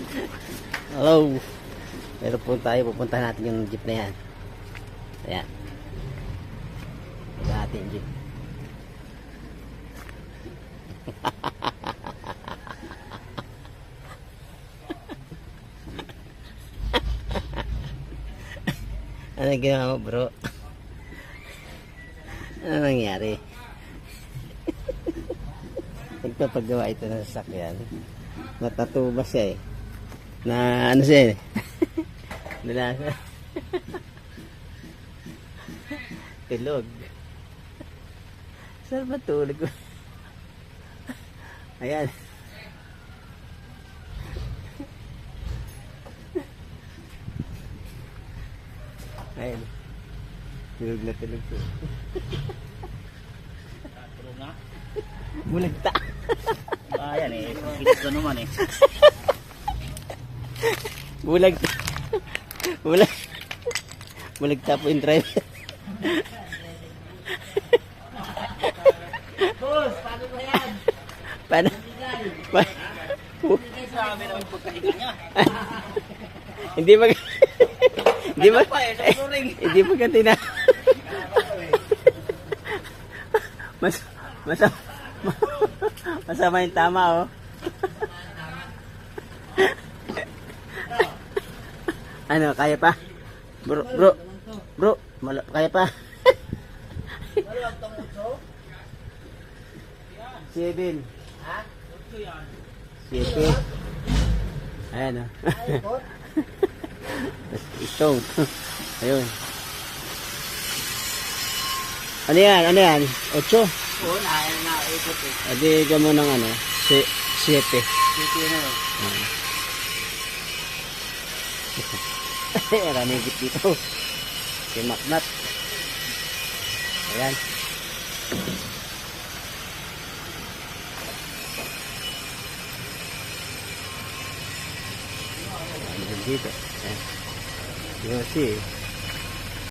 Hello. Meron po tayo, pupuntahan natin yung jeep na yan. Ayan. Ito natin yung jeep. Ano ginawa mo, bro? Ano nangyari? Nagpapagawa ito ng sasakyan. Natatuba siya eh. Na ano siya eh. Nalasa. Tulog. Saan ba tulog? Ayan. Ayan. Tulog na tulog po. Tulog na? Bulagta. Ayan eh. Kilit ko naman eh. Bulagta. Bulagta po yung driver. Boss, paano ba yan? Paano? Sabi naman pagkahiga niya. Hindi mag... Hindi mag... pa eh, sa ring. Hindi magkatina. Masama yung tama oh. Ano, kaya pa? Bro, kaya pa? 7. Ha? Yan. 7. Ayan oh. Ito. Ayun. Ano yan? 8? Oo, naikot eh. Adi ka mo ng 7. City na yun. Marami higit dito. Si Maknat. Ayan. Ayan dito. Ayan. Yung si